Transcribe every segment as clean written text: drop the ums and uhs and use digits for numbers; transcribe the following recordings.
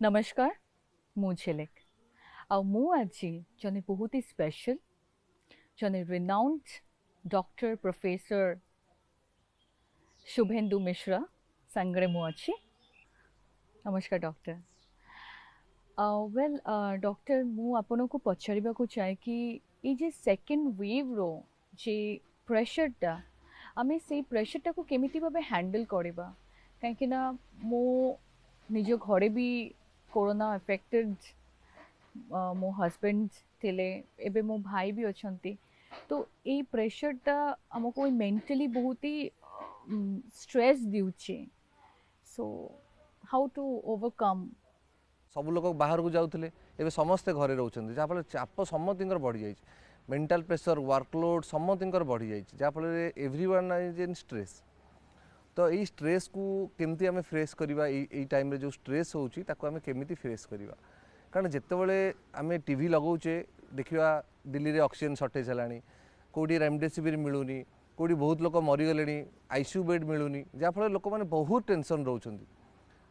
नमस्कार मु झिलिक आ मु आज जने बहुत ही स्पेशल जने renowned doctor professor Subhendu Mishra संगरे मु अच्छी। नमस्कार डॉक्टर। वेल डॉक्टर मु आपन को पचारिबा को चाहे कि ये जे सेकंड वेव रो जे प्रेशर टा आमे से प्रेशर टा को केमिति भाबे हैंडल करबा काहे ना मो निज घरे भी कोरोना अफेक्टेड मो हस्बैंड थिले एबे मो भाई भी अछंती तो ए प्रेशर टा हमको मेंटली बहुत ही स्ट्रेस दिउचे सो हाउ टू ओवरकम। सब लोग बाहर को जाऊे एवं समस्ते घरे रोचे जहाँफल चाप समत बढ़ी जाए मेंटल प्रेशर वर्कलोड समत बढ़ी जाए जहाँफल एवरीवन इज इन स्ट्रेस। तो यही स्ट्रेस को केमती आम फ्रेश करवा टाइम जो स्ट्रेस होची ताको आम केमिति फ्रेश करवा कारण जितेबले आम टीवी लगौचे देखा दिल्ली में ऑक्सीजन शॉर्टेज है कौटी रेमडेसिविर मिलूनी कौटी बहुत लोग मरीगले आईसीयू बेड मिलूनी जहाँफल लोक मैंने बहुत टेंशन रोच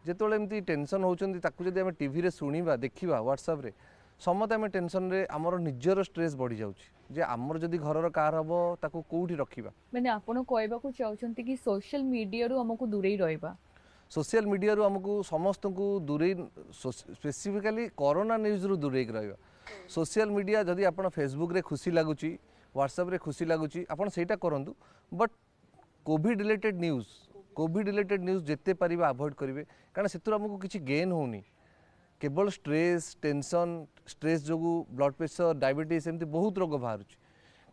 जिते एमती टेंशन होती जब आम टीवी शुणा देखा व्हाट्सएप समस्त आम टेंशन रे आमर निजर स्ट्रेस बढ़ी जाऊँगी आमर जदि घर कार हम ताको कौटी रखा मैंने आपन कहबा को चाहछंती कि सोशल मीडिया रो हमको दूरे रहबा। सोशल मीडिया आमको समस्त को दूरे स्पेसिफिकली कोरोना न्यूज रु दूरे रहा सोशल मीडिया जदि आप फेसबुक रे खुशी लगुच व्हाट्सएप रे खुशी लगुच आपड़ से करूँ बट कोविड रिलेटेड न्यूज जिते पारे अवॉइड करेंगे कारण से आमको किसी गेन होनी केवल स्ट्रेस टेंशन स्ट्रेस जो ब्लड प्रेशर डायबिटीज एमती बहुत रोग बाहर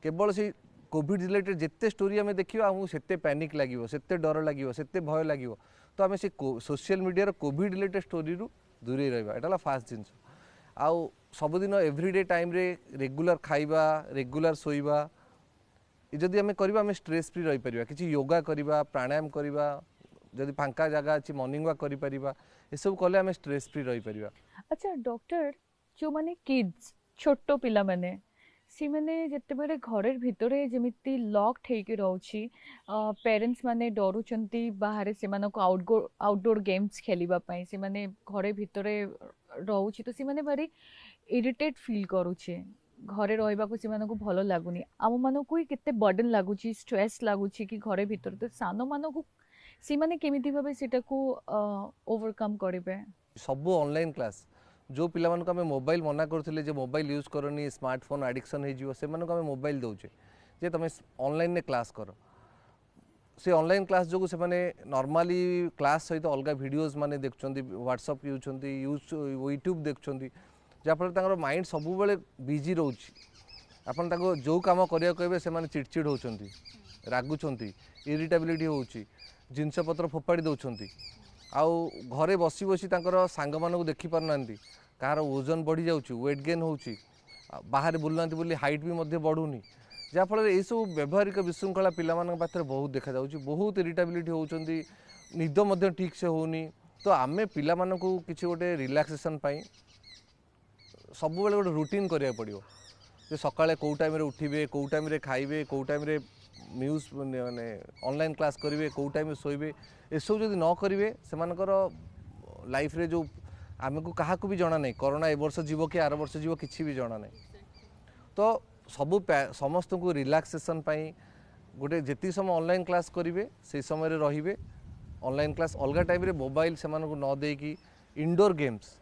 केवल से कोविड रिलेटेड जिते स्टोरी आम देखा आमको से पैनिक लगे से डर लगे से भय लगे तो आम से social media Covid related story रु दूरे रहा यहाँ फास्ट जिनस आउ सबुदिन एवरीडे टाइम रे रेगुलर खाइबा रेगुलर सोइबा जदि आम करवा आम स्ट्रेस फ्री रही पारिबा किछि योगा करवा प्राणायाम करवा जदि फांका जगह अच्छी मॉर्निंग वॉक करि परिबा ए सब कले आम स्ट्रेस फ्री रही पारिबा। अच्छा डॉक्टर जो माने किड्स छोटो पिला माने सी माने जते बेले घरेर भितरे जेमिति लॉक्ड हेके रहउछि पेरेंट्स माने डरुचंती बाहर से मानको आउटडोर गेम्स खेलिबा पई से माने घरे भितरे रहउछि तो से माने भारी इरिटेट फील करूछे घरे रहबा को से मानको भलो लागुनी आम मानको ही केते बर्डन लागुछि स्ट्रेस लागुछि कि घरे भितर तो सानो मानको सी माने केमिति भाबे सेटा को ओवरकम करिवे। सब ऑनलाइन क्लास जो पिला आम मोबाइल मना करते जे मोबाइल यूज करनी स्मार्टफोन आडिक्शन हो मोबाइल दौचे जे तुम ऑनलाइन ने क्लास कर से ऑनलाइन क्लास जो से नॉर्मली क्लास सहित अलग वीडियोस माने देखुं व्हाट्सएप यूज यूट्यूब देखुं जहाँफल माइंड सब बेले बिजी रोच आपन जो कम करा कहे से चिड़चिड़ होती रागुंट इरिटेबिलिटी हो जिनपतर फोपाड़ी दौरान आउ घरे बसी बसी सांग मानू देखी पारना कहार ओजन बढ़ी जाऊँ वेट गेन हो बाहर बुलना बोली हाइट भी बढ़ुनी जहाँफल ये सब व्यवहारिक विशृंखला पिला पाखे बहुत देखा बहुत इरिटेबिलिटी होती निद ठीक से होनी तो आम पिला किसी गोटे रिलैक्सेशन सब बेले गोटे रूटीन करा पड़ो जे सकाळे कौ टाइम रे उठिबे कौ टाइम रे खाइबे कौ टाइम रे न्यूज माने ऑनलाइन क्लास करेंगे कौ टाइम शोबे एसब जब न करेंगे से लाइफ रे जो आमको क्या भी जना नहीं कोरोना ए वर्ष जीव कि आर वर्ष जीव किसी भी जना नहीं तो सब समस्त को रिलैक्सेशन गोटे जी समय ऑनलाइन क्लास करेंगे से समय रे ऑनलाइन क्लास अलग टाइम रे मोबाइल से न देकी इंडोर गेम्स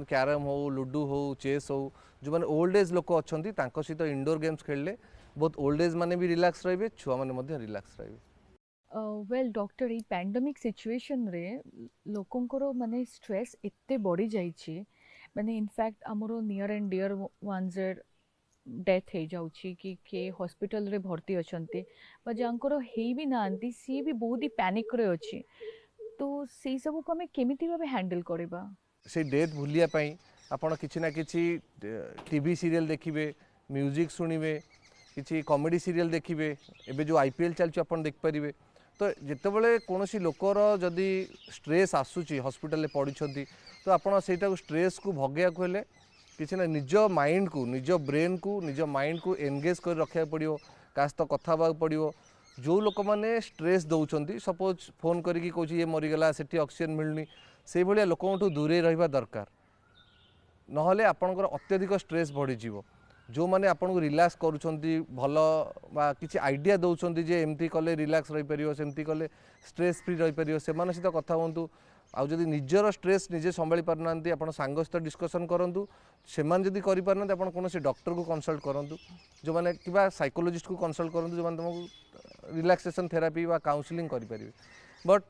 कैरम हो लुडो हो चेस हो जो मैंने ओल्ड एज लोक अच्छा सहित इंडोर गेम्स खेलले बहुत ओल्ड एज माने भी रिलैक्स रहिबे छुआ माने मध्य रिलैक्स रहिबे। वेल डॉक्टर ये पैंडेमिक सिचुएशन रे लोकंकर माने स्ट्रेस इत्ते बढ़ी जाइछि माने इनफैक्ट हमरो near and dear one's death हो जाउछि कि के हॉस्पिटल रे भर्ती अछंती बा जानकर हेई भी नांती सी भी बहुत ही पैनिक रे अछि तो सेई सब को हमें केमिति भाबे हैंडल करबा से डेथ भूलिया आपण किछि ना किछि टीवी सीरियल देखिबे म्यूजिक सुनिबे किसी कॉमेडी सीरियल देखिए एबे जो आईपीएल चलछि आपण देख पारिबे तो जितेबले कौन लोकर जदि स्ट्रेस आसूची हॉस्पिटल पड़ी तो आपण से स्ट्रेस को भगेया हेले किसी ना निज माइंड को निज ब्रेन को निज माइंड को एंगेज कर रखा पड़ो क्या तो कथा पड़ो जो लोक मैंने स्ट्रेस दौरान सपोज फोन करी कौन ये मरीगला से ऑक्सीजन मिलनी से भाया लोक दूरे रहा दरकार नहले आपणकर अत्यधिक स्ट्रेस बढ़ीज जो मैंने आपको रिलैक्स करुँच भल कि आइडिया दौरान जे एमती कले रिलैक्स रही पार सेमती कले स्ट्रेस फ्री रही पार से सहित कथा हूँ आदि निजर स्ट्रेस निजे संभाली पारना आप सांग सहित डिस्कसन करूँ से करें आप कौन डॉक्टर को कंसल्ट करूँ जो मैंने कि साइकोलोजिस्ट को कंसल्ट करूँ जो मैंने तुमको रिलैक्सेशन थेरापी व काउंसलिंग करें बट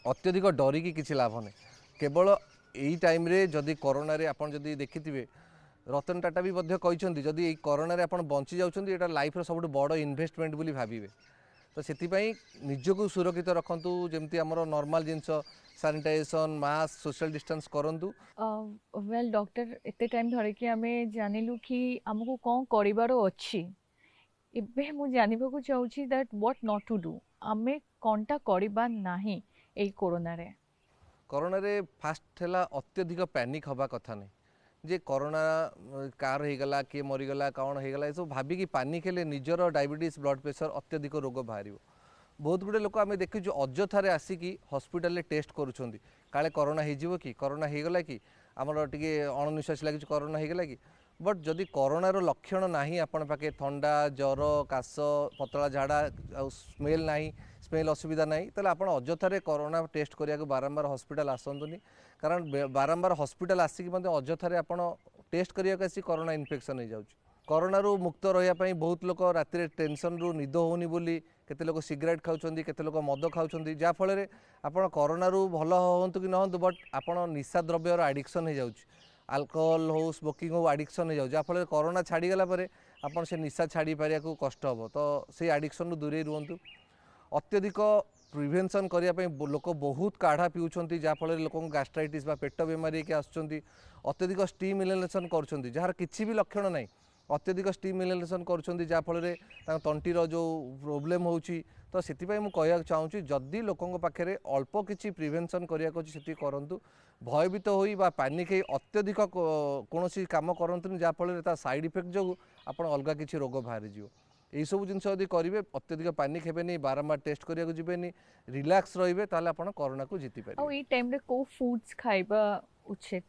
अत्यधिक डरिकी किसी लाभ नहीं केवल यही टाइम रे जदि कोरोना रे आपन जदि देखिथिबे रतन टाटा भी कहते जदि यही कोरोना रे आपन बंची जाउछन्ती एटा लाइफ रो सबुठ बड़ इन्वेस्टमेंट बोली भाबिबे तो सेतिपई निजको सुरक्षित रखंतु जेमती हमर नॉर्मल जिंस सैनिटाइजेशन मास्क सोशल डिस्टेंस करंतु वेल डॉक्टर एते टाइम धरे कि आमे जानिलु कि हमको कौन करिवार अछि एबे मु जानिबा को चाहूची that what not to do आमे कोनटा करिबा नाही ए कोरोना रे कोरोना रे फास्ट है अत्यधिक पैनिक हवा कथा नहीं जे कोरोना कार होगला किए मरीगला कौन होगला सब भाविकी पैनिक हेले निजर डायबिटीज ब्लड प्रेशर अत्यधिक रोग बाहर बहुत गुड़े लोक आम देखीचु अଯଥାରେ आसिकी हॉस्पिटल टेस्ट करुँच काले कोरोना हो कि कोरोना होगला कि आमर टे अणनिश्वास लगे कोरोना होगला कि बट जदि कोरोनार लक्षण ना आपण पाखे थंडा जर काश पतला झाड़ा आ स्मेल ना स्मेल असुविधा ना तेल आप अଯଥାରେ कोरोना टेस्ट करा बारंबार हॉस्पिटल आसतुनि कारण बारंबार हॉस्पिटल आसिक अଯଥାରେ आप टेस्ट करा कोरोना इन्फेक्शन हो जाऊँ कोरोना रू मुक्त रही बहुत लोग राति टेंशन रू निद होनी बोली केते लोग सिगरेट खाऊँ केते लोग मद खाऊँ जहाँफल आप कोरोना रू भल हूँ कि नहतु बट आप निशा द्रव्यर आडिक्शन हो जाऊँ अल्कोहल हो स्मोकिंग हो आडिक्शन हो जाऊँ जहाँफल कोरोना छाड़ीगला आप से निशा छाड़ी पारिया कष्ट हम तो से आडिक्शन रू दूरे रुहतु अत्यधिक प्रिभेन्सन करने लोक बहुत काढ़ा पिउछन्ति जहाँफल लोक गैस्ट्राइटिस पेट बेमारी के आसुँच अत्यधिक स्टीम इनहेलेशन कर जार किसी भी लक्षण ना अत्यधिक स्टीम इनहेलेशन कर तंटीर जो प्रोब्लेम होची तो से मुझे चाहूँगी जदि लोकों पाखे अल्प किसी प्रिभेन्सन करने करूँ भयभीत हो पैनिक अत्यधिक कौन कम करतुनि जहाँफल साइड इफेक्ट जो आप अलग किसी रोग बाहरी जीव यही सब जिन करेंगे अत्यधिक पैनिक हेनी बारंबार टेस्ट करा जी रिलैक्स रे आप कोरोना को जीति पारे टाइम रे को फूड्स खाइबा उचित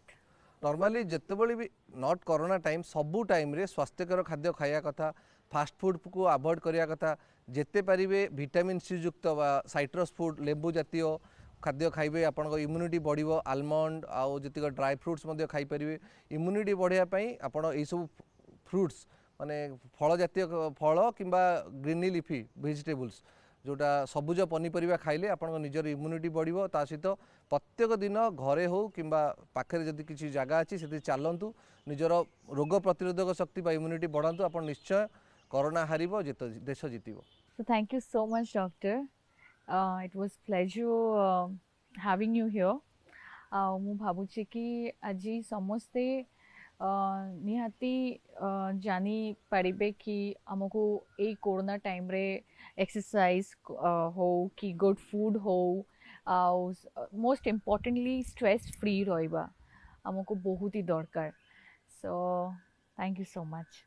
नॉर्मली जितेबले भी नॉट कोरोना टाइम सबू टाइम रे स्वास्थ्यकर खाद्य खाया कथा फास्ट फूड को अवॉइड करिया कथा जेते पारिबे विटामिन सी युक्त साइट्रस फूड लेबू जातीय खाद्य खाइबे आपन इम्यूनिटी बढ़िबो आलमंड आउ जतिक ड्राई फ्रूट्स मध्य खाई परिबे इम्यूनिटी बढ़िया पई आपन एई सब फ्रूट्स माने फल जातीय फल किंबा ग्रीनी लिफी वेजिटेबल्स जोटा सबुज पनीपरिया खाइले आपन निजर इम्यूनिटी बढ़िबो ता सहित प्रत्येक दिन घरे हो किंबा पाखे जदि किसी जगह अच्छी से चलतु निजर रोग प्रतिरोधक शक्ति इम्यूनिटी बढ़ातु आप निश्चय कोरोना हारिबो देश जीतिबो So thank you so much, doctor. It was pleasure having you here. ମୁଁ ଭାବୁଛି କି ଆଜି ସମସ୍ତେ ନିହାତି ଜାଣି ପାରିବେ କି ଆମକୁ ଏଇ କୋରୋନା ଟାଇମ୍ରେ एक्सरसाइज हो कि गुड फूड हो मोस्ट इम्पोर्टेंटली स्ट्रेस फ्री रहिबा हमको बहुत ही दरकार so thank you so much